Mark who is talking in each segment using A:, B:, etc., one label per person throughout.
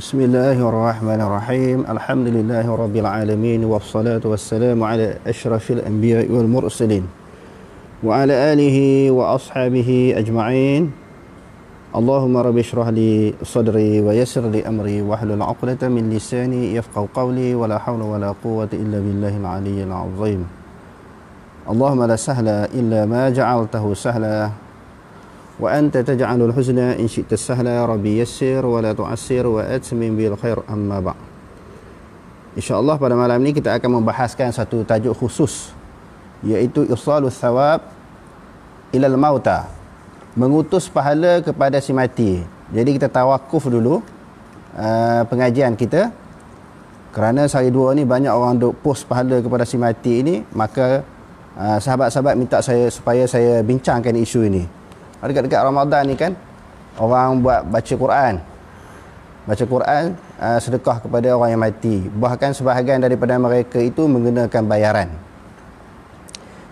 A: Bismillahirrahmanirrahim. Alhamdulillahirabbil alamin wassalatu wassalamu ala asyrafil anbiya'i wal mursalin wa ala alihi wa ashabihi ajma'in. Allahumma rabbi shrah li sadri wa yassir li amri wahlul 'uqdatam min lisani yafqahu qawli wa la hawla wa la quwwata illa billahil 'aliyyil 'azim. Allahumma la sahla illa ma ja'altahu sahla wa anta taj'alul huzna in syi'ta sahla. Rabbi yassir wa la tu'assir wa atmim bil khair, amma ba'. InsyaAllah pada malam ini kita akan membahaskan satu tajuk khusus, iaitu irsalus thawab ilal mauta, mengutus pahala kepada si mati. Jadi kita tawakuf dulu pengajian kita, kerana sehari dua ni banyak orang duk post pahala kepada si mati ini. Maka sahabat-sahabat minta saya supaya saya bincangkan isu ini. Dekat-dekat Ramadan ni kan, orang buat baca Quran, sedekah kepada orang yang mati. Bahkan sebahagian daripada mereka itu menggunakan bayaran.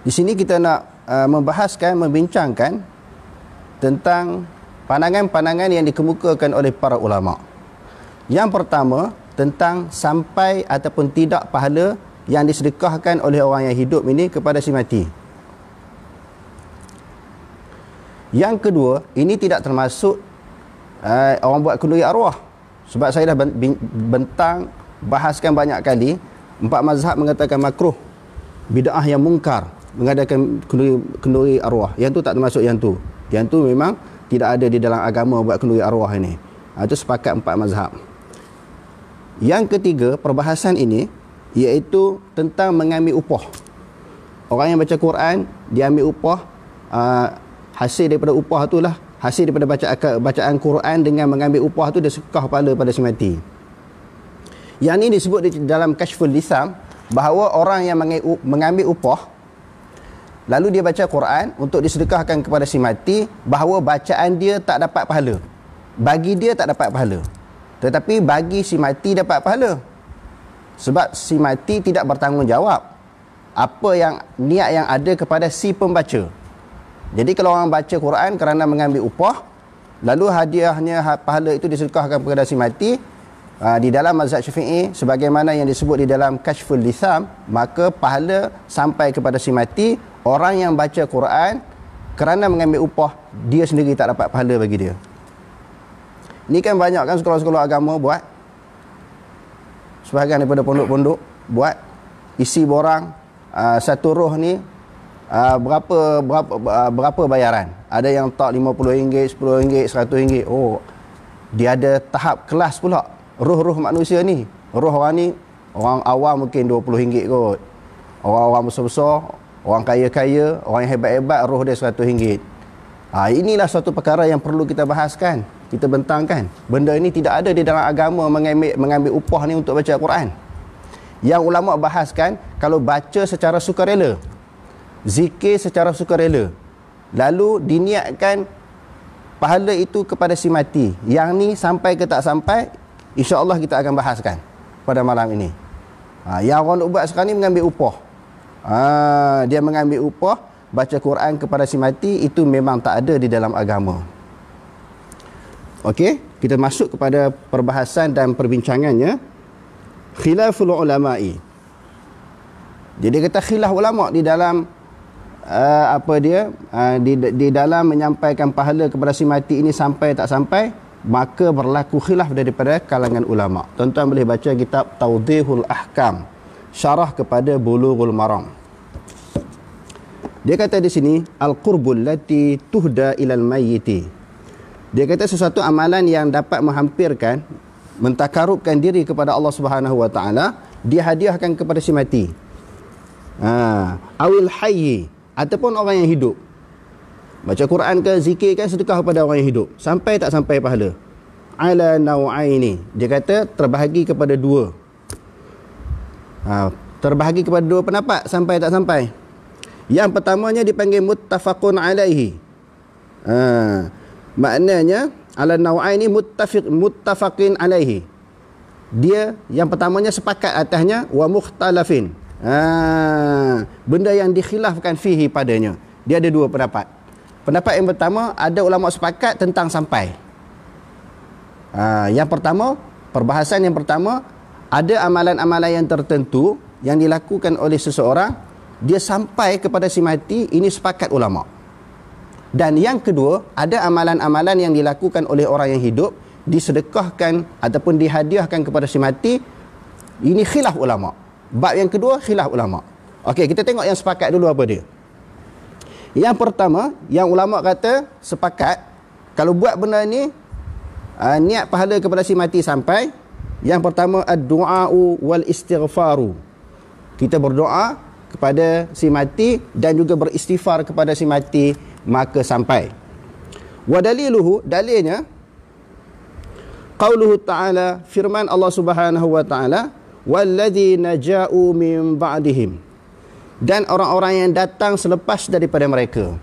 A: Di sini kita nak membincangkan tentang pandangan-pandangan yang dikemukakan oleh para ulama. Yang pertama, tentang sampai ataupun tidak pahala yang disedekahkan oleh orang yang hidup ini kepada si mati. Yang kedua, ini tidak termasuk orang buat kenduri arwah. Sebab saya dah bahaskan banyak kali, 4 mazhab mengatakan makruh, bid'ah yang mungkar mengadakan kenduri arwah. Yang tu tak termasuk yang tu. Yang tu memang tidak ada di dalam agama buat kenduri arwah ini. Itu sepakat 4 mazhab. Yang ketiga, perbahasan ini iaitu tentang mengambil upah. Orang yang baca Quran, dia ambil upah. Hasil daripada upah itulah, hasil daripada bacaan Quran dengan mengambil upah tu, dia sedekah pahala pada si mati. Yang ini disebut di dalam Kashful Lisam, bahawa orang yang mengambil upah lalu dia baca Quran untuk disedekahkan kepada si mati, bahawa bacaan dia tak dapat pahala. Bagi dia tak dapat pahala, tetapi bagi si mati dapat pahala. Sebab si mati tidak bertanggungjawab apa yang niat yang ada kepada si pembaca. Jadi kalau orang baca Quran kerana mengambil upah, lalu hadiahnya pahala itu disedekahkan kepada si mati, di dalam mazhab Syafi'i sebagaimana yang disebut di dalam Kashful Lisam, maka pahala sampai kepada si mati. Orang yang baca Quran kerana mengambil upah, dia sendiri tak dapat pahala bagi dia. Ini kan banyak kan sekolah-sekolah agama buat, sebahagian daripada pondok-pondok buat, isi borang satu roh ni berapa bayaran. Ada yang tak RM50, RM10, RM100. Oh, dia ada tahap kelas pula. Roh-roh manusia ni, roh orang ni, orang awam mungkin RM20 kot. Orang-orang besar-besar, orang kaya-kaya, orang yang hebat-hebat, roh dia RM100. Inilah suatu perkara yang perlu kita bahaskan, kita bentangkan. Benda ini tidak ada di dalam agama, mengambil upah ni untuk baca Quran. Yang ulama bahaskan, kalau baca secara sukarela, zikir secara sukarela, lalu diniatkan pahala itu kepada si mati, yang ni sampai ke tak sampai, insya-Allah kita akan bahaskan pada malam ini. Yang orang buat sekarang ni mengambil upah. Dia mengambil upah baca Quran kepada si mati, itu memang tak ada di dalam agama. Okey, kita masuk kepada perbahasan dan perbincangannya. Khilaful ulama'i. Jadi kata khilaf ulama di dalam di dalam menyampaikan pahala kepada si mati ini sampai tak sampai, maka berlaku khilaf daripada kalangan ulama. Tuan-tuan boleh baca kitab Tawdihul Ahkam, syarah kepada Bulughul Maram. Dia kata di sini, al-qurbul lati tuhda ilal mayyiti. Dia kata sesuatu amalan yang dapat menghampirkan, mentakarubkan diri kepada Allah Subhanahu wa taala, dihadiahkan kepada si mati. Awil hayyi, ataupun orang yang hidup. Baca Quran ke, zikir kan, sedekah kepada orang yang hidup. Sampai tak sampai pahala? Ala naw'aini. Dia kata terbahagi kepada dua. Terbahagi kepada dua pendapat, sampai tak sampai. Yang pertamanya dipanggil muttafaqun alaihi. Maknanya ala naw'aini muttafaqin alaihi. Dia yang pertamanya sepakat atasnya, wa mukhtalafin. Benda yang dikhilafkan fihi padanya. Dia ada dua pendapat. Pendapat yang pertama, ada ulama sepakat tentang sampai. Yang pertama, Perbahasan yang pertama, ada amalan-amalan yang tertentu yang dilakukan oleh seseorang, dia sampai kepada si mati, ini sepakat ulama. Dan yang kedua, ada amalan-amalan yang dilakukan oleh orang yang hidup, disedekahkan ataupun dihadiahkan kepada si mati, ini khilaf ulama. Bab yang kedua, khilaf ulama. Okey, kita tengok yang sepakat dulu apa dia. Yang pertama, yang ulama kata sepakat, kalau buat benda ni, niat pahala kepada si mati sampai. Yang pertama, ad-du'a'u wal istighfaru. Kita berdoa kepada si mati dan juga beristighfar kepada si mati, maka sampai. Wa daliluhu, dalilnya qauluhu ta'ala, firman Allah Subhanahu wa ta'ala, walladzina ja'u min ba'dihim, dan orang-orang yang datang selepas daripada mereka.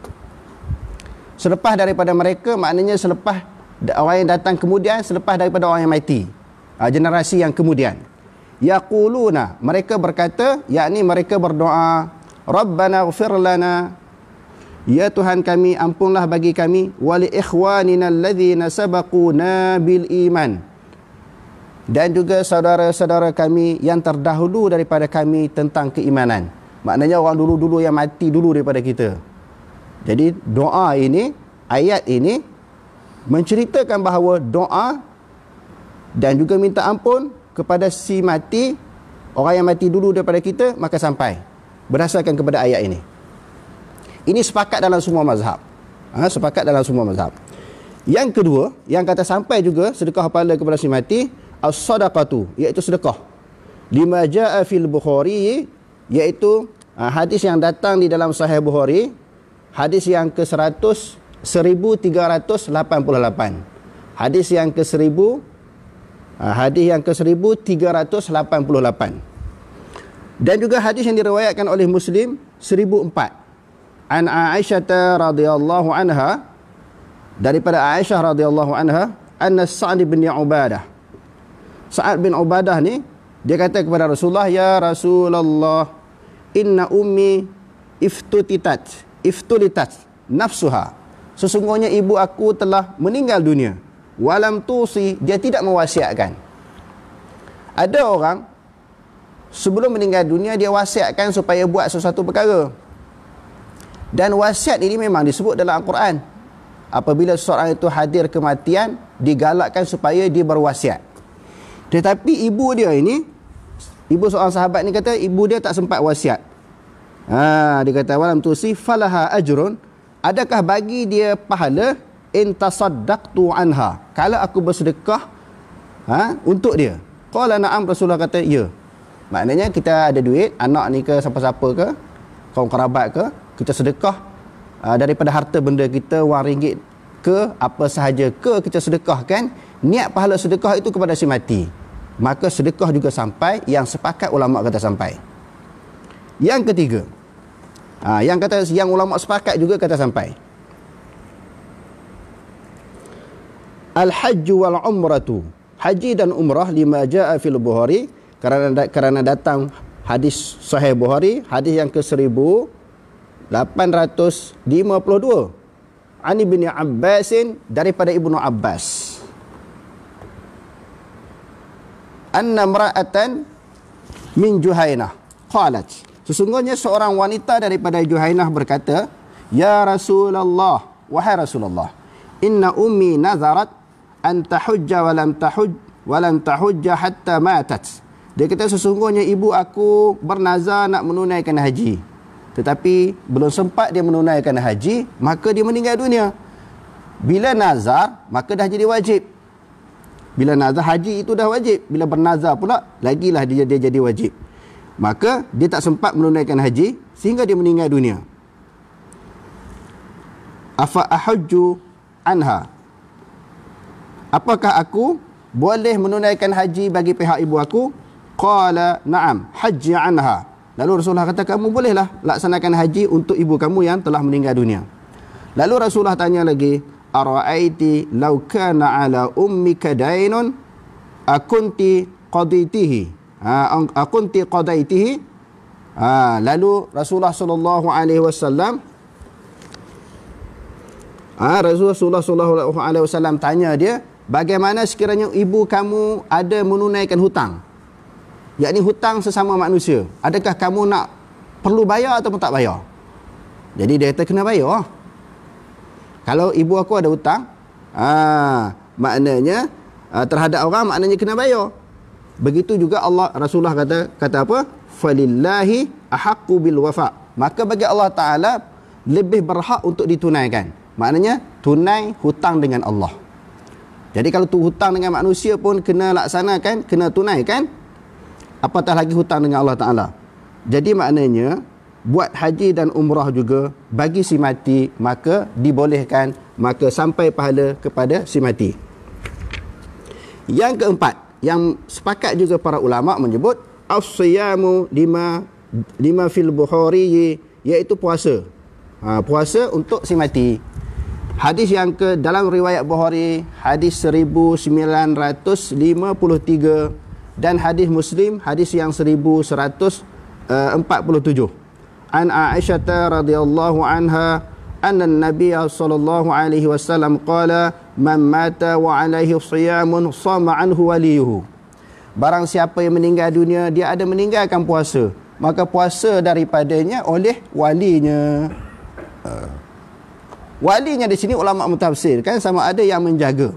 A: Selepas daripada mereka maknanya selepas orang yang datang kemudian, selepas daripada orang yang mati, generasi yang kemudian. Yaquluna, mereka berkata, yakni mereka berdoa, Rabbana ighfir lana, ya Tuhan kami, ampunlah bagi kami, wa li ikhwanina alladzina sabaquna bil iman, dan juga saudara-saudara kami yang terdahulu daripada kami tentang keimanan. Maknanya orang dulu-dulu yang mati dulu daripada kita. Jadi doa ini, ayat ini menceritakan bahawa doa dan juga minta ampun kepada si mati, orang yang mati dulu daripada kita, maka sampai berdasarkan kepada ayat ini. Ini sepakat dalam semua mazhab. Sepakat dalam semua mazhab. Yang kedua, yang kata sampai juga sedekah pahala kepada si mati, as-sadaqatu, iaitu sedekah. Lima jaa fil Bukhari, iaitu hadis yang datang di dalam Sahih Bukhari, hadis yang ke-100, 1388. Hadis yang ke-1388. Dan juga hadis yang diriwayatkan oleh Muslim 1004. An Aisyah radhiyallahu anha, daripada Aisyah radhiyallahu anha, anna Sa'd bin Ubadah. Sa'ad bin Ubadah ni, dia kata kepada Rasulullah, ya Rasulullah, inna ummi iftulitat nafsuha, sesungguhnya ibu aku telah meninggal dunia, walam tusi, dia tidak mewasiatkan. Ada orang sebelum meninggal dunia dia wasiatkan supaya buat sesuatu perkara, dan wasiat ini memang disebut dalam Al-Quran. Apabila seorang itu hadir kematian, digalakkan supaya dia berwasiat. Tetapi ibu dia ini, ibu seorang sahabat ni kata ibu dia tak sempat wasiat. Dia kata walam tusi falaha ajrun, adakah bagi dia pahala in tasaddaqtu anha, kalau aku bersedekah untuk dia. Qala na'am, Rasulullah kata ya. Maknanya kita ada duit, anak ni ke siapa-siapa ke, kaum kerabat ke, kita sedekah daripada harta benda kita, wang ringgit ke, apa sahaja ke, kita sedekahkan, niat pahala sedekah itu kepada si mati, maka sedekah juga sampai. Yang sepakat ulama kata sampai. Yang ketiga, yang ulama sepakat juga kata sampai, al-hajju wal umratu, haji dan umrah, lima jaa fil Bukhari, kerana datang hadis Sahih Bukhari, hadis yang ke-1852, Ani bin Abbasin, daripada Ibnu Abbas, anna imra'atan min Juhainah qalat, sesungguhnya seorang wanita daripada Juhainah berkata, ya Rasulullah, wahai Rasulullah, inna ummi nazarat an tahujja wa lam tahujja hatta matat. Dia kata sesungguhnya ibu aku bernazar nak menunaikan haji, tetapi belum sempat dia menunaikan haji, maka dia meninggal dunia. Bila nazar, maka dah jadi wajib. Bila nazar haji itu dah wajib, bila bernazar pula lagilah dia jadi wajib. Maka dia tak sempat menunaikan haji sehingga dia meninggal dunia. Afa ahujju anha, apakah aku boleh menunaikan haji bagi pihak ibu aku? Qala na'am hajji anha. Lalu Rasulullah kata, kamu bolehlah laksanakan haji untuk ibu kamu yang telah meninggal dunia. Lalu Rasulullah tanya lagi, ara'aiti law kana ala ummika dainun akunti qadaitihi, akunti qadaitihi. Lalu Rasulullah sallallahu alaihi wasallam Rasulullah sallallahu alaihi wasallam tanya dia, bagaimana sekiranya ibu kamu ada menunaikan hutang, yakni hutang sesama manusia, adakah kamu nak perlu bayar ataupun tak bayar? Jadi dia kata kena bayar. Kalau ibu aku ada hutang, maknanya terhadap orang, maknanya kena bayar. Begitu juga Allah, Rasulullah kata apa? Falillahi ahaqqu bil wafa. Maka bagi Allah Ta'ala lebih berhak untuk ditunaikan. Maknanya tunai hutang dengan Allah. Jadi kalau tu hutang dengan manusia pun kena laksanakan, kena tunaikan, apatah lagi hutang dengan Allah Ta'ala. Jadi maknanya buat haji dan umrah juga bagi si mati, maka dibolehkan, maka sampai pahala kepada si mati. Yang keempat, yang sepakat juga para ulama menyebut as-siyamu lima fil Bukhari, iaitu puasa. Puasa untuk si mati. Hadis yang dalam riwayat Bukhari, hadis 1953, dan hadis Muslim, hadis yang 1147. An Aisyah radhiyallahu anha anna an-nabiy sallallahu alaihi wasallam qala man mata wa alaihi siyamun sama anhu waliyuhu. Barang siapa yang meninggal dunia, dia ada meninggalkan puasa, maka puasa daripadanya oleh walinya. Walinya di sini ulama mentafsir kan sama ada yang menjaga.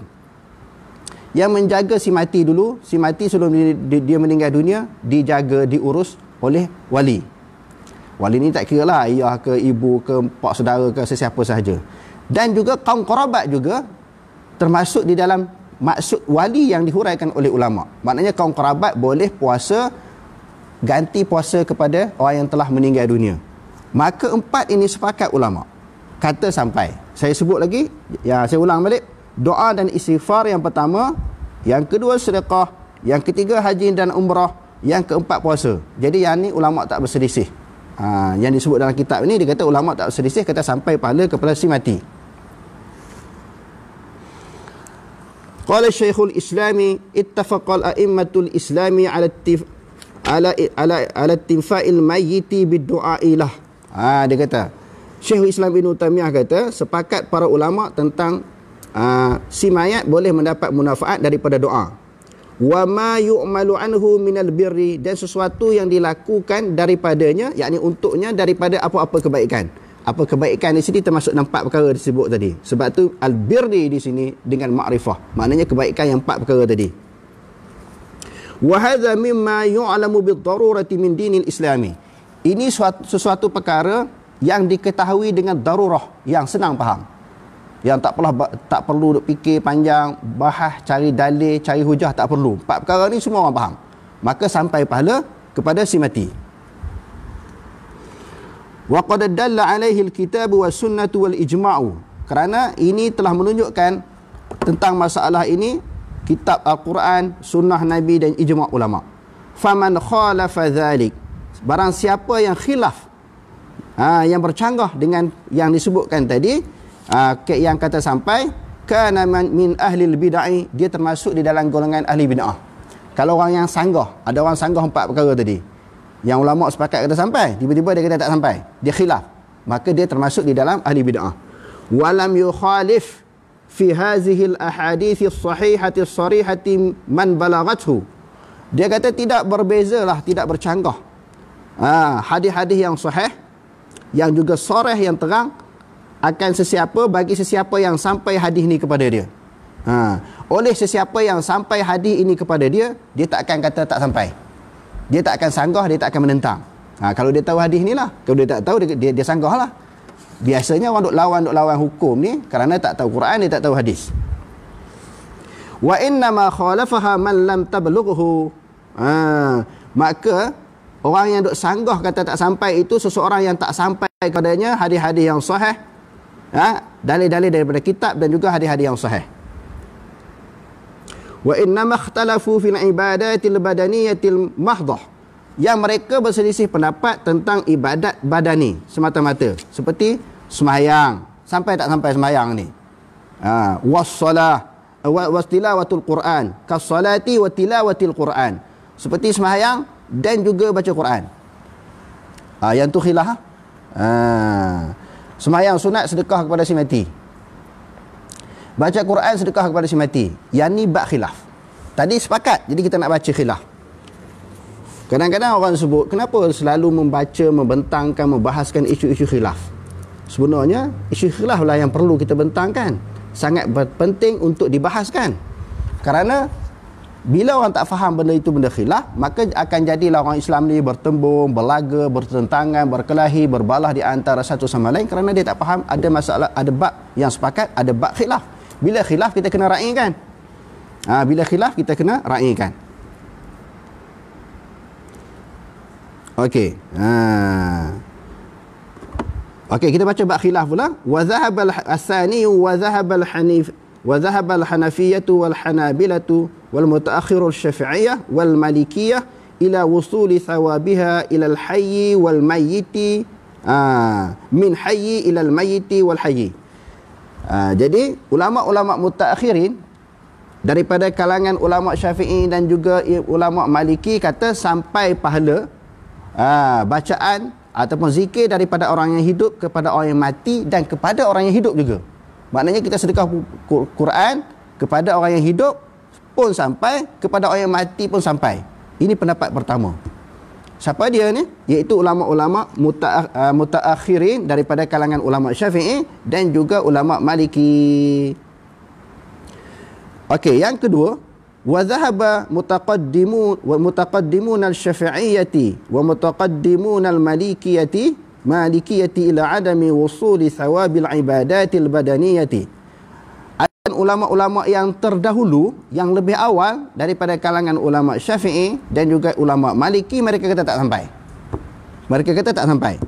A: Yang menjaga si mati dulu, si mati sebelum dia meninggal dunia, dijaga, diurus oleh wali. Wali ni tak kira lah ayah ke ibu ke pak saudara ke sesiapa sahaja. Dan juga kaum qarabat juga termasuk di dalam maksud wali yang dihuraikan oleh ulama. Maknanya kaum qarabat boleh puasa, ganti puasa kepada orang yang telah meninggal dunia. Maka empat ini sepakat ulama. Kata sampai, saya sebut lagi, ya saya ulang balik. Doa dan istighfar yang pertama, yang kedua sedekah, yang ketiga haji dan umrah, yang keempat puasa. Jadi yang ni ulama tak berselisih. Yang disebut dalam kitab ini, dia kata ulama tak berselisih, kata sampai pahala kepada si mati. Qala Syekhul Islami ittafaqal a'immatul Islami ala tinfa'il mayyiti bid-du'a ilah. Dia kata Syekhul Islam Ibn Taymiyah kata sepakat para ulama tentang si mayat boleh mendapat manfaat daripada doa. Wa ma yu'malu anhu minal birri, dan sesuatu yang dilakukan daripadanya, yakni untuknya daripada apa-apa kebaikan. Apa kebaikan di sini termasuk empat perkara disebut tadi. Sebab tu al-birri di sini dengan ma'rifah. Maknanya kebaikan yang empat perkara tadi. Wa hadza mimma yu'lamu bid-darurati min dinil islami. Ini sesuatu perkara yang diketahui dengan darurah, yang senang faham. Yang tak perlu fikir panjang, bahas, cari dalil, cari hujah, tak perlu. Empat perkara ni semua orang faham. Maka sampai pahala kepada si mati. Wa qad dalla alaihi al-kitab was sunnah wal ijma'u. Kerana ini telah menunjukkan tentang masalah ini kitab Al-Quran, sunnah Nabi dan ijma' ulama. Faman khalafa dhalik, barang siapa yang khilaf, yang bercanggah dengan yang disebutkan tadi, yang kata sampai kana min ahli bid'ah, dia termasuk di dalam golongan ahli bid'ah. Kalau orang yang sanggah, ada orang sanggah empat perkara tadi, yang ulama sepakat kata sampai, tiba-tiba dia kata tak sampai, dia khilaf, maka dia termasuk di dalam ahli bid'ah. Walam yukhalif fi hadhihi al-ahadith as-sahihati as-sarihati man balaghathu. Dia kata tidak berbezalah, tidak bercanggah hadis-hadis yang sahih, yang juga sharih, yang terang akan sesiapa, bagi sesiapa yang sampai hadis ni kepada dia. Oleh sesiapa yang sampai hadis ini kepada dia, dia tak akan kata tak sampai. Dia tak akan sanggah, dia tak akan menentang. Kalau dia tahu hadis ni lah. Kalau dia tak tahu, dia sanggah lah. Biasanya orang duk lawan hukum ni kerana tak tahu Quran, dia tak tahu hadis. Wa innama khalafaha man lam tablughu. Maka orang yang duk sanggah kata tak sampai itu seseorang yang tak sampai kepadanya hadis-hadis yang sahih, dalil-dalil daripada kitab dan juga hadis-hadis yang sahih. Wa innama ikhtalafu fil ibadatil badaniyatil mahdhah, yang mereka berselisih pendapat tentang ibadat badani semata-mata, seperti sembahyang, sampai tak sampai sembahyang ni, wassalah wa tilawatul Quran, kas-salati wa tilawatil Quran, seperti sembahyang dan juga baca Quran. Yang tu khilaf. Sembahyang sunat, sedekah kepada si mati. Baca Quran, sedekah kepada si mati. Yang ni bab khilaf. Tadi sepakat, jadi kita nak baca khilaf. Kadang-kadang orang sebut, kenapa selalu membaca, membentangkan, membahaskan isu-isu khilaf? Sebenarnya, isu khilaf lah yang perlu kita bentangkan. Sangat penting untuk dibahaskan. Kerana, bila orang tak faham benda itu benda khilaf, maka akan jadilah orang Islam ni bertembung, berlaga, bertentangan, berkelahi, berbalah di antara satu sama lain kerana dia tak faham ada masalah, ada bab yang sepakat, ada bab khilaf. Bila khilaf, kita kena raikan. Bila khilaf, kita kena raikan. Okey. Okey, kita baca bab khilaf pula. Wa dhahaba al-Asani wa dhahaba al-Hanif wa dhahaba al-Hanafiyyah wal Hanabilah wal mutaakhir al-Syafi'iyyah wal Malikiyah ila wusuli thawabiha ila al-hayy wal mayyit min hayy ila al-mayyit wal hayy. Jadi ulama-ulama mutaakhirin daripada kalangan ulama Syafi'i dan juga ulama Maliki kata sampai pahala bacaan ataupun zikir daripada orang yang hidup kepada orang yang mati dan kepada orang yang hidup juga. Maknanya kita sedekah Quran kepada orang yang hidup pun sampai, kepada orang yang mati pun sampai. Ini pendapat pertama. Siapa dia ni? Iaitu ulama-ulama mutaakhirin daripada kalangan ulama Syafi'i dan juga ulama Maliki. Okey, yang kedua, wa dhahaba mutaqaddimun al-Syafi'iyyati wa mutaqaddimun al-Malikiyati ila adami wusuli thawabil ibadatil badaniyati. Ada ulama-ulama yang terdahulu, yang lebih awal daripada kalangan ulama Syafi'i dan juga ulama Maliki, mereka kata tak sampai. Mereka kata tak sampai.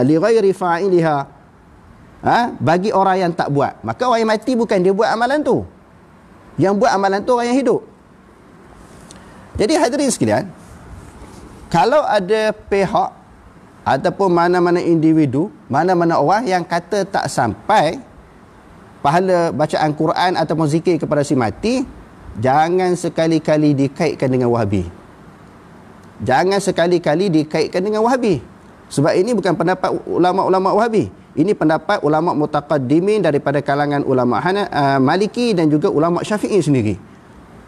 A: Li ghairi fa'iliha. Bagi orang yang tak buat. Maka orang yang mati bukan dia buat amalan tu. Yang buat amalan tu orang yang hidup. Jadi hadirin sekalian, kalau ada pihak ataupun mana-mana individu, mana-mana orang yang kata tak sampai pahala bacaan Quran ataupun zikir kepada si mati, jangan sekali-kali dikaitkan dengan Wahabi. Jangan sekali-kali dikaitkan dengan Wahabi. Sebab ini bukan pendapat ulama-ulama Wahabi. Ini pendapat ulama mutaqaddimin daripada kalangan ulama Maliki dan juga ulama Syafi'i sendiri.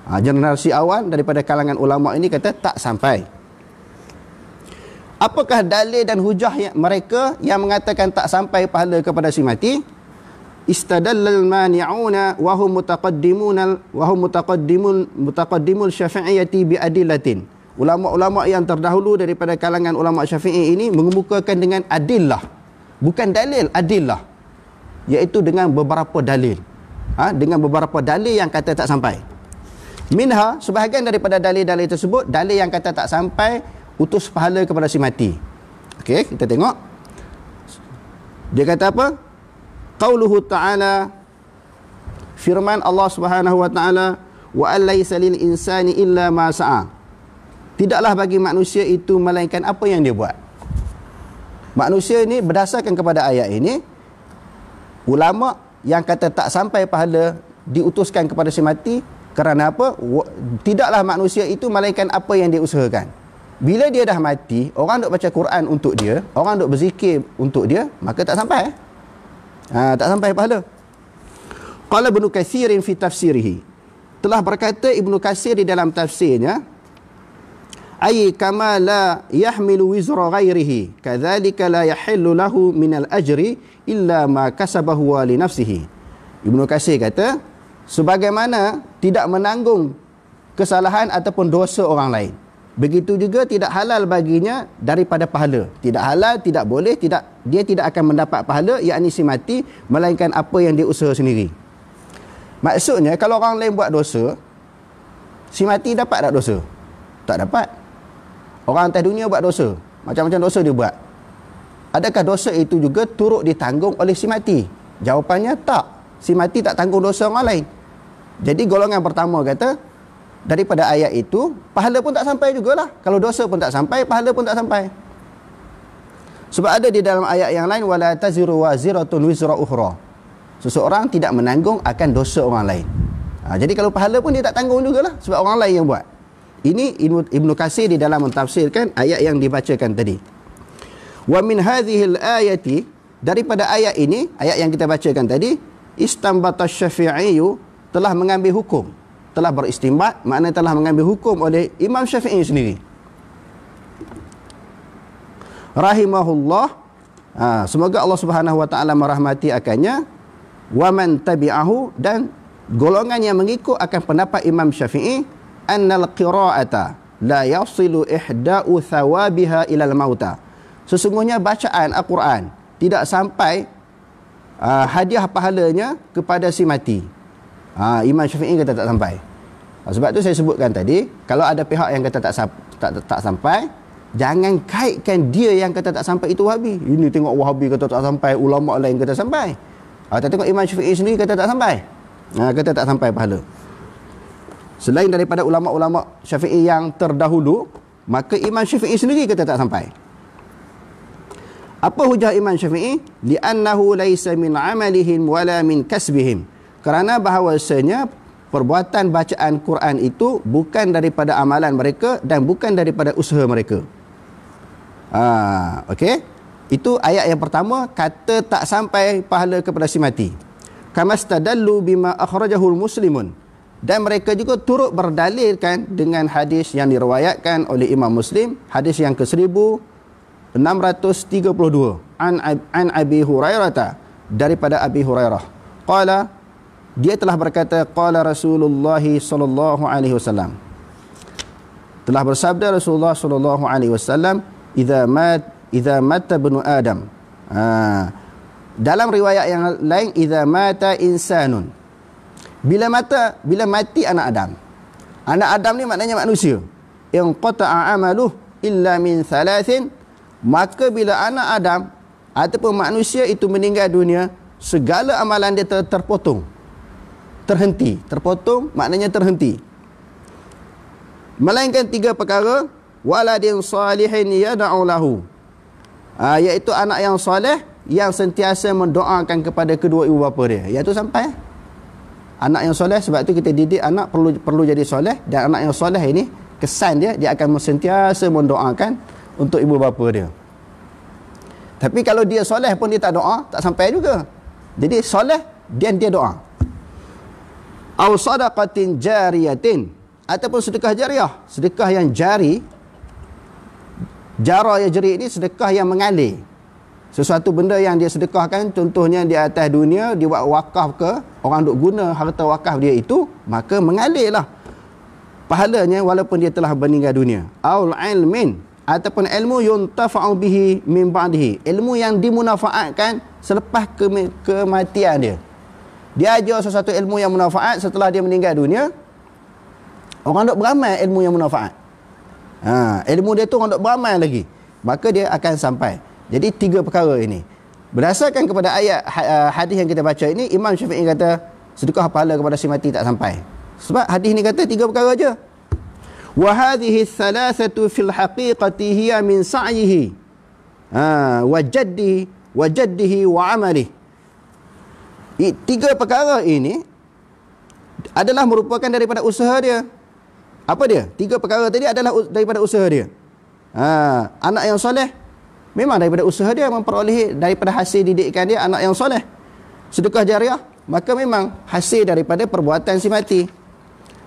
A: Generasi awal daripada kalangan ulama ini kata tak sampai. Apakah dalil dan hujah mereka yang mengatakan tak sampai pahala kepada si mati? Istadallal mani'una wa hum mutaqaddimul Syafi'iyyati bi adillatin. Ulama-ulama yang terdahulu daripada kalangan ulama Syafi'i ini mengemukakan dengan adillah. Bukan dalil, adillah. Iaitu dengan beberapa dalil. Dengan beberapa dalil yang kata tak sampai. Minha, sebahagian daripada dalil-dalil tersebut, dalil yang kata tak sampai utus pahala kepada si mati. Okey, kita tengok. Dia kata apa? Qauluhu ta'ala, firman Allah Subhanahu wa ta'ala, wa alaysa lil insani illa ma sa'a. Tidaklah bagi manusia itu melainkan apa yang dia buat. Manusia ini berdasarkan kepada ayat ini, ulama yang kata tak sampai pahala diutuskan kepada si mati kerana apa? Tidaklah manusia itu melainkan apa yang dia usahakan. Bila dia dah mati, orang duk baca Quran untuk dia, orang duk berzikir untuk dia, maka tak sampai. Tak sampai pahala. Qala Ibnu Katsir fi tafsirihi. Telah berkata Ibnu Katsir di dalam tafsirnya, ay kama la yahmilu wizra ghairihi kadzalika la yahillu lahu minal ajri illa ma kasabahu li nafsihi. Ibnu Katsir kata, sebagaimana tidak menanggung kesalahan ataupun dosa orang lain, begitu juga tidak halal baginya daripada pahala. Tidak halal, tidak boleh, dia tidak akan mendapat pahala, yakni si mati, melainkan apa yang dia usaha sendiri. Maksudnya, kalau orang lain buat dosa, si mati dapat tak dosa? Tak dapat. Orang atas dunia buat dosa, macam-macam dosa dia buat. Adakah dosa itu juga turut ditanggung oleh si mati? Jawapannya tak. Si mati tak tanggung dosa orang lain. Jadi golongan pertama kata, daripada ayat itu, pahala pun tak sampai jugalah. Kalau dosa pun tak sampai, pahala pun tak sampai. Sebab ada di dalam ayat yang lain, wala taziru waziratun wizra ukhra. Seseorang tidak menanggung akan dosa orang lain. Jadi kalau pahala pun dia tak tanggung jugalah, sebab orang lain yang buat. Ini Ibnu Katsir di dalam mentafsirkan ayat yang dibacakan tadi. Wa min hadhil ayati, daripada ayat ini, ayat yang kita bacakan tadi, Istambata Syafi'i telah mengambil hukum, telah beristimbat, maknanya telah mengambil hukum oleh Imam Syafi'i sendiri. Rahimahullah, semoga Allah Subhanahu wa taala merahmati akannya. Wa man tabi'ahu, dan golongan yang mengikut akan pendapat Imam Syafi'i, annal qira'ata la yasilu ihda'u thawabiha ilal mauta. Sesungguhnya bacaan Al-Quran tidak sampai hadiah pahalanya kepada si mati. Imam Syafi'i kata tak sampai. Sebab tu saya sebutkan tadi, kalau ada pihak yang kata tak sampai, jangan kaitkan dia yang kata tak sampai itu Wahabi. Ini tengok Wahabi kata tak sampai, ulama lain kata sampai. Kita tengok Imam Syafi'i sendiri kata tak sampai. Kata tak sampai pahala. Selain daripada ulama-ulama Syafi'i yang terdahulu, maka Imam Syafi'i sendiri kata tak sampai. Apa hujah Imam Syafi'i? Li'annahu laysa min amalihim wala min kasbihim. Kerana bahawasanya perbuatan bacaan Quran itu bukan daripada amalan mereka dan bukan daripada usaha mereka. Okey. Itu ayat yang pertama, kata tak sampai pahala kepada si mati. Kamastadallu bima akhrajahul muslimun. Dan mereka juga turut berdalilkan dengan hadis yang diriwayatkan oleh Imam Muslim, hadis yang ke-1632 an Abi Hurairah, daripada Abi Hurairah. Qala, dia telah berkata, qala Rasulullah sallallahu alaihi wasallam, telah bersabda Rasulullah sallallahu alaihi wasallam, idza mata ibnu Adam. Dalam riwayat yang lain, idza mata insanun, bila mati anak Adam. Anak Adam ni maknanya manusia. In qata'a amaluh illa min thalathin, maka bila anak Adam ataupun manusia itu meninggal dunia, segala amalan dia terpotong, terhenti. Terpotong maknanya terhenti. Melainkan 3 perkara, waladin salihin yad'u lahu, iaitu anak yang soleh yang sentiasa mendoakan kepada kedua ibu bapa dia. Iaitu sampai anak yang soleh. Sebab tu kita didik anak perlu jadi soleh, dan anak yang soleh ini kesan dia akan sentiasa mendoakan untuk ibu bapa dia. Tapi kalau dia soleh pun dia tak doa, tak sampai juga. Jadi soleh dia doa. Au sadaqatin jariyatin, ataupun sedekah jariah, sedekah yang jari. Jara yang jari ini sedekah yang mengalir. Sesuatu benda yang dia sedekahkan, contohnya di atas dunia, dia buat wakaf ke, orang duk guna harta wakaf dia itu, maka mengalirlah pahalanya walaupun dia telah meninggal dunia. Aul ilmin, ataupun ilmu yuntafa'u bihi min ba'dihi, ilmu yang dimunafaatkan selepas kematian dia. Dia ajar sesuatu ilmu yang munafaat setelah dia meninggal dunia, orang duk beramal ilmu yang munafaat. Ilmu dia tu orang duk beramal lagi, maka dia akan sampai. Jadi 3 perkara ini. Berdasarkan kepada ayat hadis yang kita baca ini, Imam Syafi'i kata sedekah pahala kepada si mati tak sampai. Sebab hadis ni kata 3 perkara je. Wa hadhihi thalathatu fil haqiqati hiya min sa'yihi wa jaddihi wa amalihi. 3 perkara ini adalah merupakan daripada usaha dia. Apa dia? 3 perkara tadi adalah daripada usaha dia. Anak yang soleh memang daripada usaha dia, memperoleh daripada hasil didikan dia, anak yang soleh. Sedekah jariah, maka memang hasil daripada perbuatan si mati.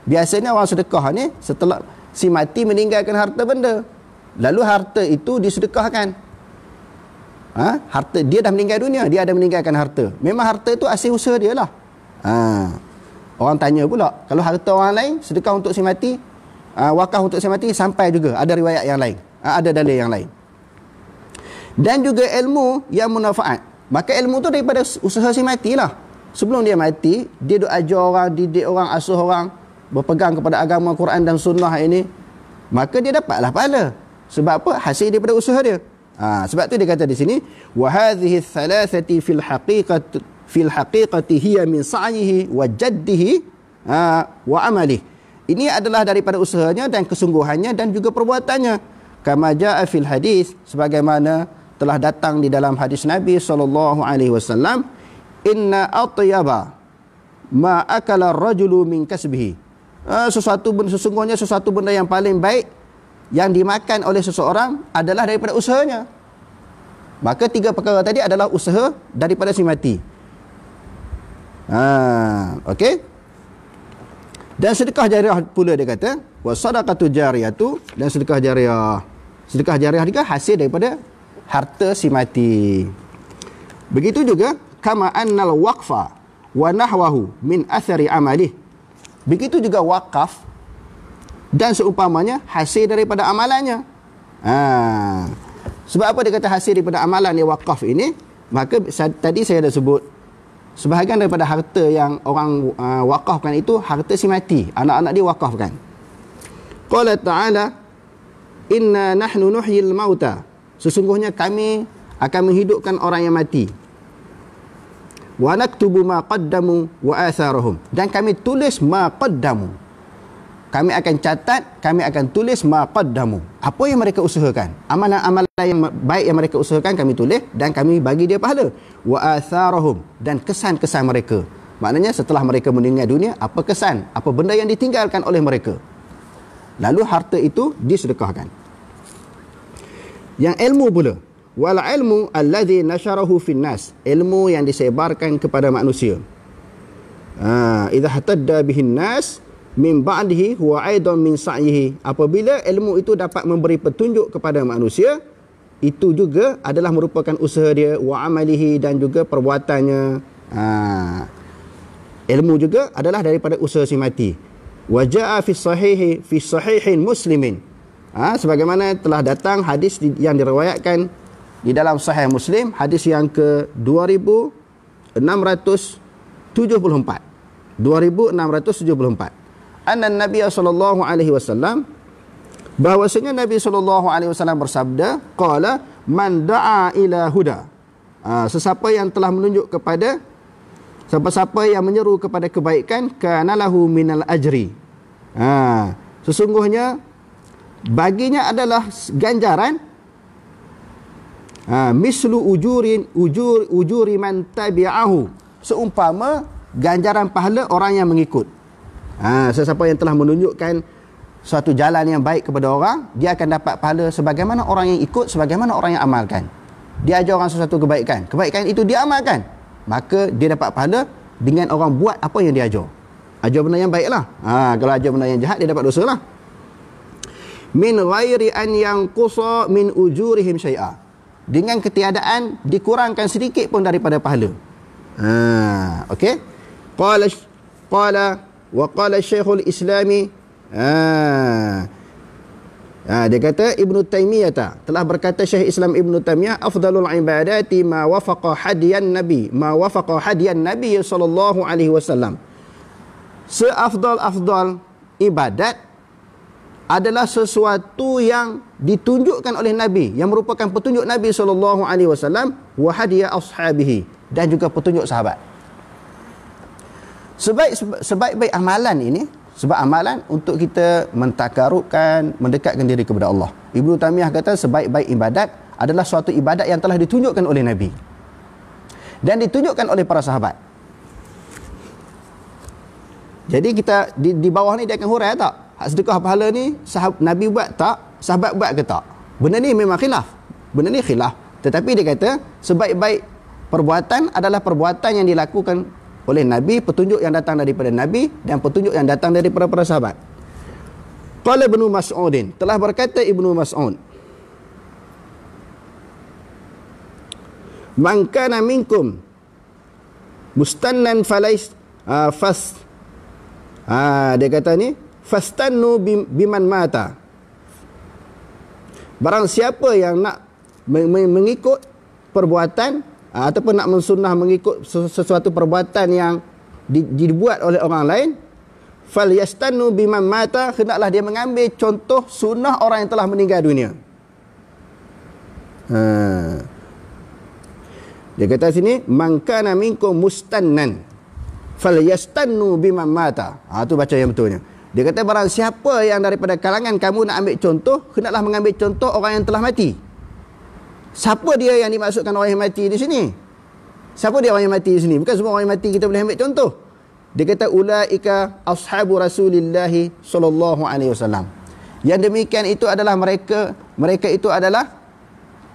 A: Biasanya orang sedekah ni setelah si mati meninggalkan harta benda, lalu harta itu disedekahkan. Harta dia dah meninggal dunia, dia ada meninggalkan harta. Memang harta itu hasil usaha dia lah. Orang tanya pula, kalau harta orang lain sedekah untuk si mati, wakaf untuk si mati, sampai juga. Ada riwayat yang lain, ada dalil yang lain. Dan juga ilmu yang munafaat. Maka ilmu tu daripada usaha si mati lah. Sebelum dia mati, dia duk ajar orang, didik orang, asuh orang, berpegang kepada agama Quran dan sunnah ini, maka dia dapatlah pahala. Sebab apa? Hasil daripada usaha dia. Sebab tu dia kata di sini, wa hadhihi thalathati fil haqiqati hiya min sa'yihi wa jaddihi wa amalihi. Ini adalah daripada usahanya dan kesungguhannya dan juga perbuatannya. Kama jaa fil hadis, sebagaimana telah datang di dalam hadis Nabi sallallahu alaihi wasallam, inna atyaba ma akala ar-rajulu min kasbihi. Sesungguhnya sesuatu benda yang paling baik yang dimakan oleh seseorang adalah daripada usahanya. Maka 3 perkara tadi adalah usaha daripada si mati. Okey. Dan sedekah jariah pula dia kata, wa sadaqatu jariyatu, dan sedekah jariah. Sedekah jariah juga hasil daripada harta si mati. Begitu juga kama annal waqfa wa nahwahu min athari amalih. Begitu juga wakaf dan seumpamanya hasil daripada amalannya. Sebab apa dia kata hasil daripada amalan ni wakaf ini? Maka tadi saya dah sebut sebahagian daripada harta yang orang wakafkan itu harta si mati, anak-anak dia wakafkan. Qala ta'ala, inna nahnu nuhyil mauta, sesungguhnya kami akan menghidupkan orang yang mati. Wa naktubu ma qaddamu wa atharahum, dan kami tulis ma qaddamu, kami akan catat, kami akan tulis ma qaddamu, apa yang mereka usahakan, amalan-amalan yang baik yang mereka usahakan kami tulis dan kami bagi dia pahala. Wa atharahum, dan kesan-kesan mereka, maknanya setelah mereka meninggal dunia, apa kesan, apa benda yang ditinggalkan oleh mereka, lalu harta itu disedekahkan. Yang ilmu pula, wal ilmu alladhi nasharahu fin nas, ilmu yang disebarkan kepada manusia. Idza hatadda bihin nas min ba'dihi huwa aidan min sa'yihi, apabila ilmu itu dapat memberi petunjuk kepada manusia, itu juga adalah merupakan usaha dia, wa amalihi, dan juga perbuatannya. Ilmu juga adalah daripada usaha si mati. Wa jaa fi sahihin muslimin, sebagaimana telah datang hadis yang diriwayatkan di dalam sahih Muslim, hadis yang ke 2674, anna Nabi sallallahu alaihi wasallam, bahwasanya Nabi sallallahu alaihi wasallam bersabda, qala man da'a ila huda, sesiapa yang telah menunjuk kepada, siapa-siapa yang menyeru kepada kebaikan, kana lahu minal ajri, sesungguhnya baginya adalah ganjaran, mislu ujuri man tabi'ahu, seumpama ganjaran pahala orang yang mengikut. Sesiapa yang telah menunjukkan suatu jalan yang baik kepada orang, dia akan dapat pahala sebagaimana orang yang ikut, sebagaimana orang yang amalkan. Dia ajar orang sesuatu kebaikan, kebaikan itu dia amalkan, maka dia dapat pahala dengan orang buat apa yang dia ajar. Ajar benda yang baiklah. Kalau ajar benda yang jahat, dia dapat dosa lah. Min ghairi an yanqusa min ujurihim syai'a, dengan ketiadaan dikurangkan sedikit pun daripada pahala. Okey. Qala wa qala Syekhul Islami, dia kata Ibnu Taimiyah telah berkata, Syekh Islam Ibnu Taimiyah, afdalul ibadati ma wafaqa hadiyan nabi sallallahu alaihi wasallam, seafdal ibadat adalah sesuatu yang ditunjukkan oleh Nabi, yang merupakan petunjuk Nabi sallallahu alaihi wasallam, wa hadiya ashabihi, dan juga petunjuk sahabat. Sebaik-baik amalan ini, sebab amalan untuk kita mentakarubkan, mendekatkan diri kepada Allah. Ibnu Taimiyah kata sebaik-baik ibadat adalah suatu ibadat yang telah ditunjukkan oleh Nabi dan ditunjukkan oleh para sahabat. Jadi kita di bawah ni dia akan hurai tak? Hak sedekah pahala ni Nabi buat tak? Sahabat buat ke tak? Benda ni memang khilaf. Benda ni khilaf. Tetapi dia kata sebaik-baik perbuatan adalah perbuatan yang dilakukan oleh Nabi, petunjuk yang datang daripada Nabi dan petunjuk yang datang daripada para sahabat. Qala Ibnu Mas'udin, telah berkata Ibnu Mas'ud, man kana minkum mustannan dia kata ni, fastannu biman mata, barang siapa yang nak mengikut perbuatan ataupun nak mensunnah mengikut sesuatu perbuatan yang dibuat oleh orang lain, falyastannu biman mata, hendaklah dia mengambil contoh sunnah orang yang telah meninggal dunia. Dia kata sini, man kana minkum mustannan falyastannu biman mata. Tu baca yang betulnya. Dia kata barang siapa yang daripada kalangan kamu nak ambil contoh, hendaklah mengambil contoh orang yang telah mati. Siapa dia yang dimaksudkan orang yang mati di sini? Siapa dia orang yang mati di sini? Bukan semua orang yang mati kita boleh ambil contoh. Dia kata ulaika ashabu Rasulillah sallallahu alaihi wasallam. Yang demikian itu adalah mereka itu adalah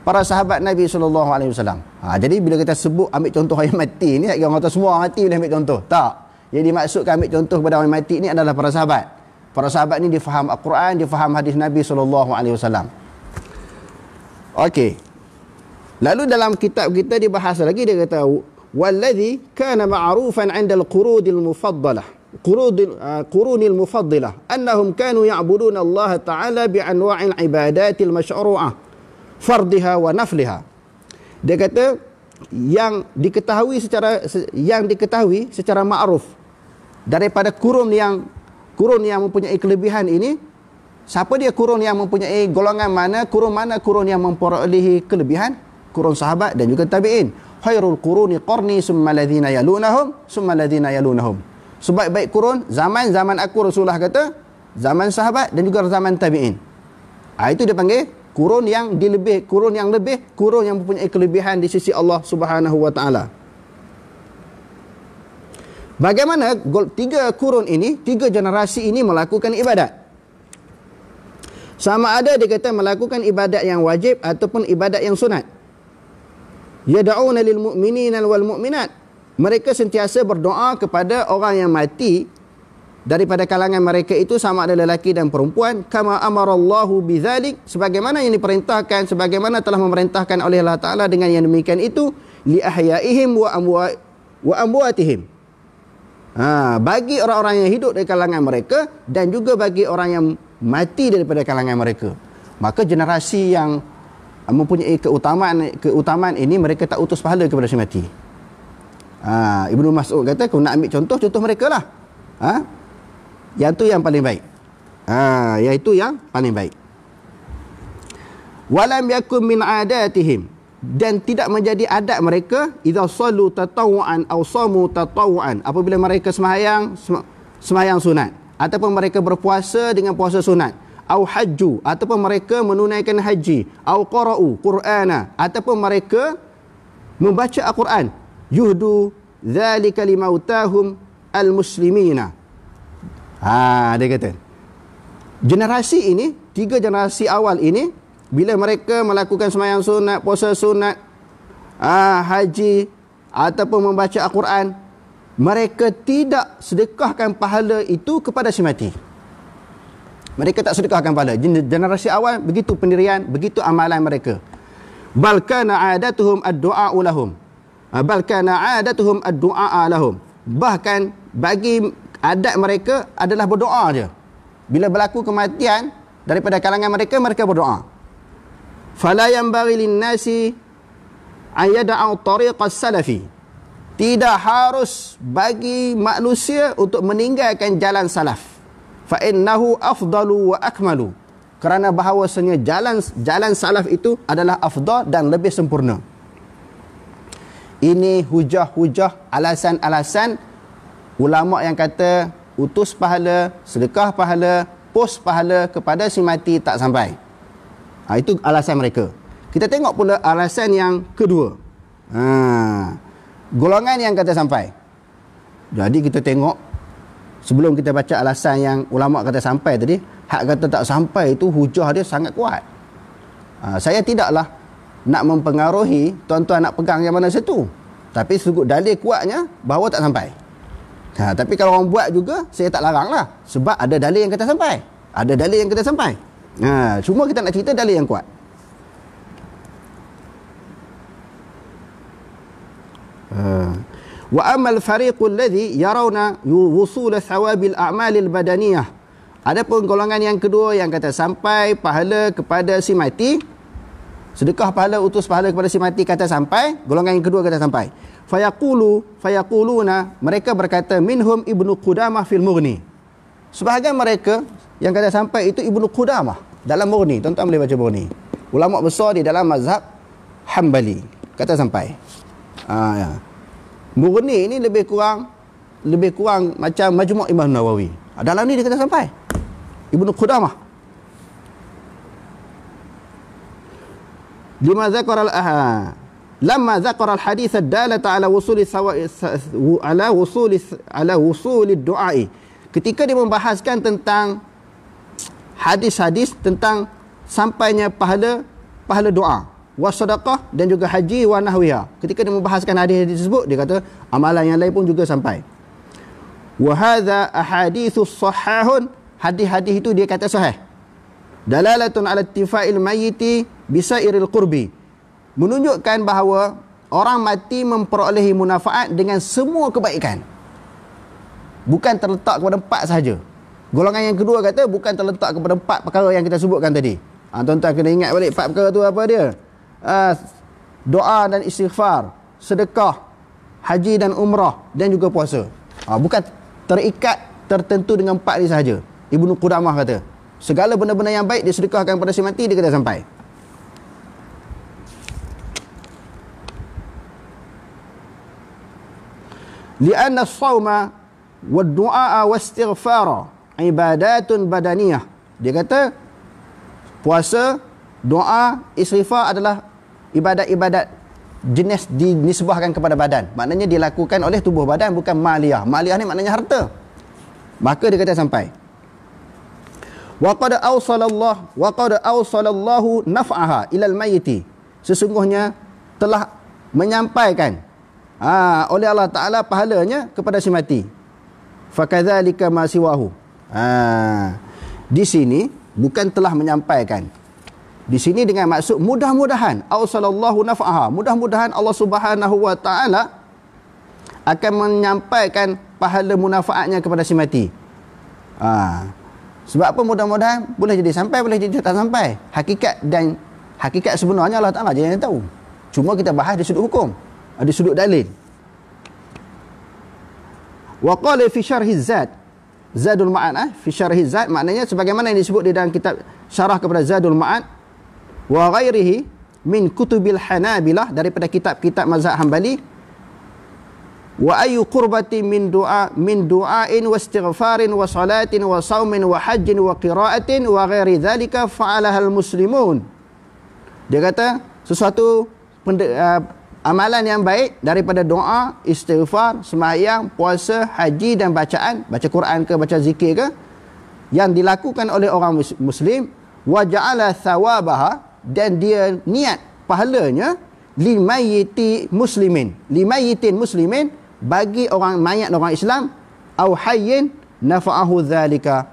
A: para sahabat Nabi sallallahu alaihi wasallam. Jadi bila kita sebut ambil contoh orang mati ni, orang kata semua orang mati boleh ambil contoh. Tak. Yang dimaksudkan ambil contoh kepada orang mati ni adalah para sahabat. Para sahabat ni dia faham Al-Quran, dia faham hadis Nabi SAW. Okey. Lalu dalam kitab kita dia bahas lagi, dia kata wallazi kana ma'rufan 'inda al-qurudil mufaddalah qurunil mufaddalah annahum kanu ya'buduna Allah Ta'ala bi anwa'il ibadatil masyru'ah fardiha wa nafliha. Dia kata yang diketahui secara ma'ruf daripada kurun yang mempunyai kelebihan ini. Siapa dia kurun yang mempunyai golongan mana? Kurun yang memperolehi kelebihan? Kurun sahabat dan juga tabi'in. Khairul quruni qarni summa alladhina yalunahum summa alladhina yalunahum. Sebaik-baik kurun zaman aku, Rasulullah kata, zaman sahabat dan juga zaman tabi'in. Itu dia panggil kurun yang mempunyai kelebihan di sisi Allah Subhanahu wa taala. Bagaimana tiga kurun ini, tiga generasi ini melakukan ibadat? Sama ada dia kata melakukan ibadat yang wajib ataupun ibadat yang sunat. Yad'una lil mu'minina wal mu'minat. Mereka sentiasa berdoa kepada orang yang mati daripada kalangan mereka itu, sama ada lelaki dan perempuan, kama amarallahu bidzalik, sebagaimana yang diperintahkan, sebagaimana telah memerintahkan oleh Allah Taala dengan yang demikian itu, li ahyaihim wa amwatihim. Bagi orang-orang yang hidup dari kalangan mereka dan juga bagi orang yang mati daripada kalangan mereka. Maka generasi yang mempunyai keutamaan ini, mereka tak utus pahala kepada si mati. Ibnu Mas'ud kata, kau nak ambil contoh mereka lah. Yang tu yang paling baik. Iaitu yang paling baik. Walam yakun min adatihim, dan tidak menjadi adat mereka, idza sallu tatawuan aw samu tatawuan, apabila mereka sembahyang sunat ataupun mereka berpuasa dengan puasa sunat, au hajju ataupun mereka menunaikan haji, au qara'u qur'ana ataupun mereka membaca Al-Quran, yuhdu dzalika limautahum almuslimina. Dia kata generasi ini, tiga generasi awal ini, bila mereka melakukan sembahyang sunat, puasa sunat, haji ataupun membaca Al-Quran, mereka tidak sedekahkan pahala itu kepada si mati. Mereka tak sedekahkan pahala. Generasi awal begitu pendirian, begitu amalan mereka. Bal kana adatuhum ad-du'a lahum. Bahkan bagi adat mereka adalah berdoa je. Bila berlaku kematian daripada kalangan mereka, mereka berdoa. Fala yanbaghi lin-nasi an yad'u tariqas salafi. Tidak harus bagi manusia untuk meninggalkan jalan salaf. Fa innahu afdalu wa akmalu. Kerana bahawasanya jalan salaf itu adalah afdal dan lebih sempurna. Ini hujah-hujah, alasan-alasan ulama yang kata utus pahala, sedekah pahala, pos pahala kepada si mati tak sampai. Itu alasan mereka. Kita tengok pula alasan yang kedua. Golongan yang kata sampai. Jadi kita tengok, sebelum kita baca alasan yang ulama kata sampai tadi, hak kata tak sampai itu hujah dia sangat kuat. Saya tidaklah nak mempengaruhi tuan-tuan nak pegang yang mana satu, tapi sungguh dalil kuatnya bahawa tak sampai. Tapi kalau orang buat juga, saya tak larang lah, sebab ada dalil yang kata sampai. Ada dalil yang kata sampai. Cuma kita nak cerita dalil yang kuat. Wa amal fariqul ladzi yarawna wusul thawabil a'malil badaniyah. Adapun golongan yang kedua yang kata sampai pahala kepada si mati, sedekah pahala, utus pahala kepada si mati kata sampai, golongan yang kedua kata sampai. Fayaquluna, mereka berkata, minhum Ibnu Qudamah fil Mughni. Sebahagian mereka yang kata sampai itu Ibnu Qudamah dalam Mughni. Tuan-tuan boleh baca Mughni. Ulama besar di dalam mazhab Hambali kata sampai. Mughni ini lebih kurang macam Majmu' Imam Nawawi. Dalam ni dia kata sampai Ibnu Qudamah. Lamma zakara al-hadits ad-dalata ala wusuli ad-du'ai. Ketika dia membahaskan tentang hadis-hadis tentang sampainya pahala doa. wasadaqah, dan juga haji wa nahwiha. Ketika dia membahaskan hadis tersebut, dia kata amalan yang lain pun juga sampai. Wa hadza ahaditsus sahahun, hadis-hadis itu dia kata sahih. Dalalatun ala ittifa'il mayyiti bisairil qurbi, menunjukkan bahawa orang mati memperolehi munafaat dengan semua kebaikan, bukan terletak kepada 4 sahaja. Golongan yang kedua kata bukan terletak kepada 4 perkara yang kita sebutkan tadi. Tuan-tuan kena ingat balik 4 perkara tu apa dia? Doa dan istighfar, sedekah, haji dan umrah, dan juga puasa. Bukan terikat tertentu dengan 4 ini sahaja. Ibnu Qudamah kata segala benda-benda yang baik disedekahkan pada si mati, dia kata sampai. Lianna as-sawma wad-du'a wa-istighfara ibadatun badaniyah. Dia kata puasa, doa, istighfar adalah ibadat-ibadat jenis dinisbahkan kepada badan. Maknanya dilakukan oleh tubuh badan, bukan maliyah. Maliyah ni maknanya harta. Maka dia kata sampai. Wa qad awsalallahu naf'aha ilal mayyiti. Sesungguhnya telah menyampaikan oleh Allah Ta'ala pahalanya kepada si mati. Fakadzalika ma siwahu. Di sini bukan telah menyampaikan. Di sini dengan maksud mudah-mudahan awsalallahu naf'aha, mudah-mudahan Allah Subhanahu wa Ta'ala akan menyampaikan pahala munafaatnya kepada si mati. Sebab apa mudah-mudahan? Boleh jadi sampai, boleh jadi tak sampai. Hakikat sebenarnya Allah Ta'ala je yang tahu. Cuma kita bahas di sudut hukum, di sudut dalil. Wa qala fi syarhi Zadul Ma'ad, fi syarhi Zad, maknanya sebagaimana yang disebut di dalam kitab syarah kepada Zadul Ma'ad wa ghairihi min kutubil Hanabilah, daripada kitab-kitab mazhab Hambali. Wa ayu qurbati min du'ain wa istighfarin wa salatin wa saumin wa hajjin wa qiraatin wa ghairi dhalika fa'alaha al-muslimun. Dia kata sesuatu amalan yang baik daripada doa, istighfar, sembahyang, puasa, haji dan bacaan, baca Quran ke, baca zikir ke, yang dilakukan oleh orang muslim, wa ja'ala thawabaha, dan dia niat pahalanya limayyitin muslimin, bagi orang mayat orang Islam, au hayyin nafa'ahu dzalika,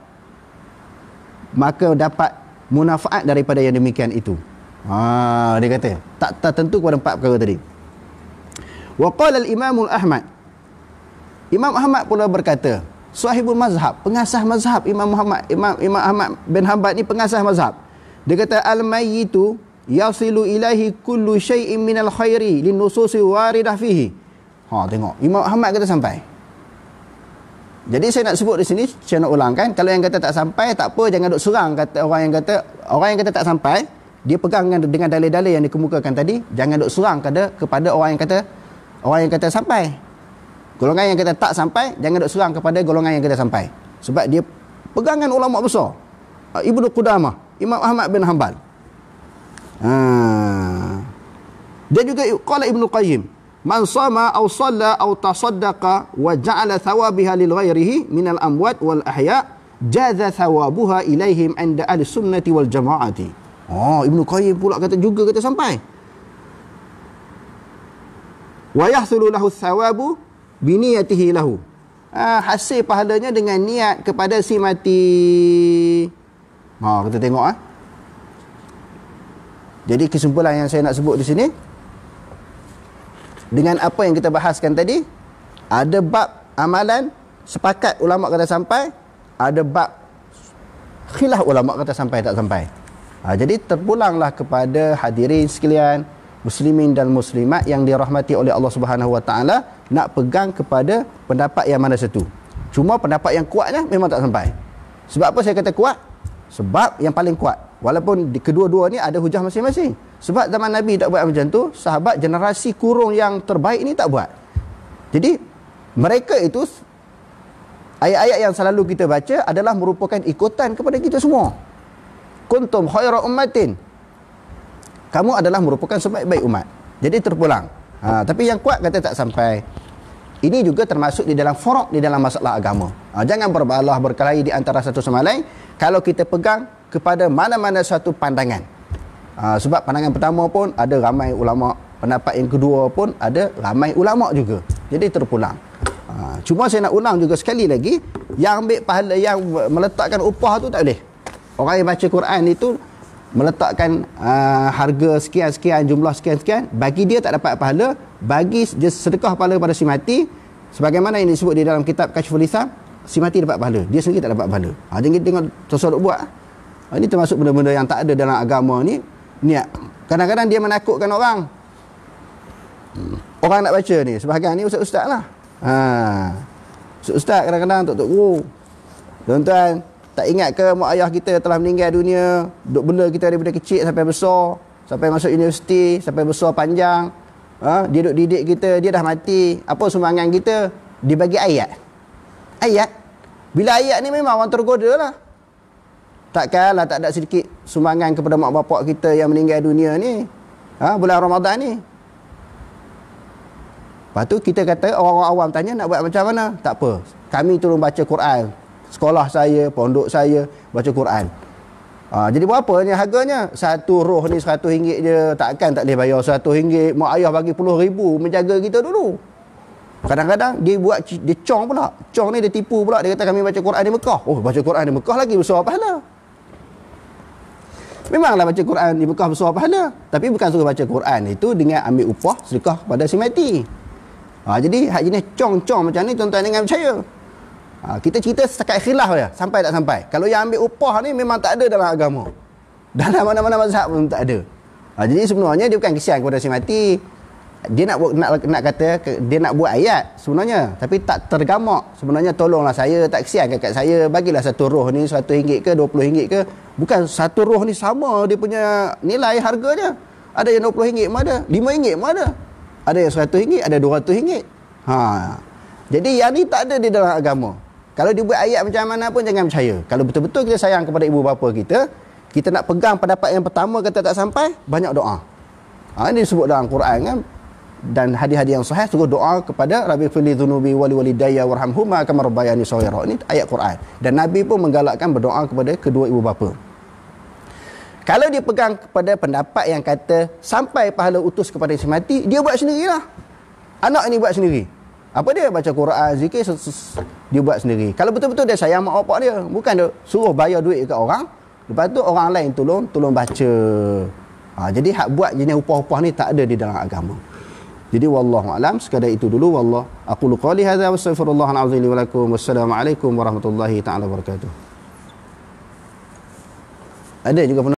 A: maka dapat munafaat daripada yang demikian itu. Dia kata tak tertentu kepada 4 perkara tadi. Wa qala al-Imam Ahmad, Imam Ahmad pula berkata, sahibul mazhab, pengasas mazhab, Imam Ahmad bin Hanbal ni pengasas mazhab. Dia kata al-mayyitu yasilu ilaihi kullu syai'in minal khairi linususi waridah fihi. Tengok, Imam Ahmad kata sampai. Jadi saya nak sebut di sini, saya nak ulangkan, kalau yang kata tak sampai, tak apa, jangan duk serang kata orang yang kata tak sampai, dia pegang dengan dalil-dalil yang dikemukakan tadi, jangan duk serang kepada orang yang kata sampai. Golongan yang kata tak sampai, jangan duk serang kepada golongan yang kata sampai. Sebab dia pegangan ulama besar. Ibnu Qudamah, Imam Ahmad bin Hanbal. Dia juga qala Ibnu Qayyim, man sama aw shalla aw tasaddaqa wa ja'ala thawabiha lil ghairihi minal amwat wal ahya jaza thawabuha ilaihim 'inda ahli sunnati wal jamaati. Ibnu Qayyim pula kata sampai. Wa yahsulu lahu thawabu bi niyatihi lahu. Hasil pahalanya dengan niat kepada si mati. Kita tengok Jadi kesimpulan yang saya nak sebut di sini, dengan apa yang kita bahaskan tadi, ada bab amalan sepakat ulama kata sampai, ada bab khilaf ulama kata sampai tak sampai. Jadi terpulanglah kepada hadirin sekalian, muslimin dan muslimat yang dirahmati oleh Allah Subhanahu Wa Taala, nak pegang kepada pendapat yang mana satu. Cuma pendapat yang kuatnya memang tak sampai. Sebab apa saya kata kuat? Sebab yang paling kuat, walaupun kedua-dua ni ada hujah masing-masing. Sebab zaman Nabi tak buat macam tu, sahabat generasi kurung yang terbaik ni tak buat. Jadi mereka itu, ayat-ayat yang selalu kita baca adalah merupakan ikutan kepada kita semua. Kuntum khaira ummatin, kamu adalah merupakan sebaik-baik umat. Jadi terpulang. Tapi yang kuat kata tak sampai. Ini juga termasuk di dalam furuq, di dalam masalah agama. Jangan berbalah berkelahi di antara satu sama lain. Kalau kita pegang kepada mana-mana suatu pandangan, Sebab pandangan pertama pun ada ramai ulama, pendapat yang kedua pun ada ramai ulama juga. Jadi terpulang. Cuma saya nak ulang juga sekali lagi, yang ambil pahala, yang meletakkan upah tu tak boleh. Orang yang baca Quran itu meletakkan harga sekian-sekian, jumlah sekian-sekian, bagi dia tak dapat pahala, bagi dia sedekah pahala pada si mati, sebagaimana ini disebut di dalam kitab Kashful Hisab, si mati dapat pahala, dia sendiri tak dapat pahala. Jangan kita tengok tersorok buat. Ini termasuk benda-benda yang tak ada dalam agama ni. Niat. Kadang-kadang dia menakutkan orang. Orang nak baca ni, sebahagian ni ustaz-ustaz lah. Ustaz kadang-kadang tok guru. Tuan-tuan, tak ingat ke mak ayah kita telah meninggal dunia, duk bela kita daripada kecil sampai besar, sampai masuk universiti, sampai besar panjang. Dia duk didik kita, dia dah mati. Apa sumbangan kita? Dibagi ayat. Ayat. Bila ayat ni memang orang tergoda lah. Takkanlah tak ada sedikit sumbangan kepada mak bapak kita yang meninggal dunia ni. Bulan Ramadan ni. Lepas tu kita kata, orang-orang awam tanya nak buat macam mana? Tak apa. Kami turun baca Quran. Sekolah saya, pondok saya baca Quran. Jadi berapa ni harganya? Satu roh ni RM100 je. Takkan tak boleh bayar RM100. Mak ayah bagi RM10,000 menjaga kita dulu. Kadang-kadang dia buat, dia cong pula. Cong ni dia tipu pula. Dia kata kami baca Quran di Mekah. Oh, baca Quran di Mekah lagi besar pahala. Memanglah baca Quran di Mekah besar pahala. Tapi bukan suruh baca Quran itu dengan ambil upah sedekah pada si mati. Jadi hak jenis cong-cong macam ni tuan-tuan jangan percaya. Kita cerita setakat khilaf je, sampai tak sampai. Kalau yang ambil upah ni memang tak ada dalam agama. Dalam mana-mana mazhab pun tak ada. Jadi sebenarnya dia bukan kesian kepada si mati. Dia nak kata dia nak buat ayat sebenarnya, tapi tak tergamak. Sebenarnya tolonglah saya, tak kesian kat saya, bagilah satu roh ni RM100 ke RM20 ke. Bukan satu roh ni sama dia punya nilai harganya. Ada yang RM20 pun ada, RM5 pun ada. Ada yang RM100, ada RM200. Jadi yang ni tak ada di dalam agama. Kalau dia buat ayat macam mana pun jangan percaya. Kalau betul-betul kita sayang kepada ibu bapa kita, kita nak pegang pendapat yang pertama kata tak sampai, banyak doa. Ini disebut dalam Quran kan. Dan hadis-hadis yang sahih suruh doa kepada Rabbi fili dzunubi wali walidayya warhamhuma kama rabbayani shaghira. Ini ayat Quran. Dan Nabi pun menggalakkan berdoa kepada kedua ibu bapa. Kalau dia pegang kepada pendapat yang kata sampai pahala utus kepada si mati, dia buat sendirilah. Anak ini buat sendiri. Apa dia? Baca Quran, zikir, dia buat sendiri. Kalau betul-betul dia sayang mak bapak dia, bukan dia suruh bayar duit dekat orang, lepas tu orang lain tolong baca. Jadi hak buat jenis upah-upah ni tak ada di dalam agama. Jadi wallahu alam, sekadar itu dulu. Wallah aqulu qali hadza wa astaghfirullahal azim li wa lakum. Wassalamualaikum warahmatullahi taala wabarakatuh. Ada juga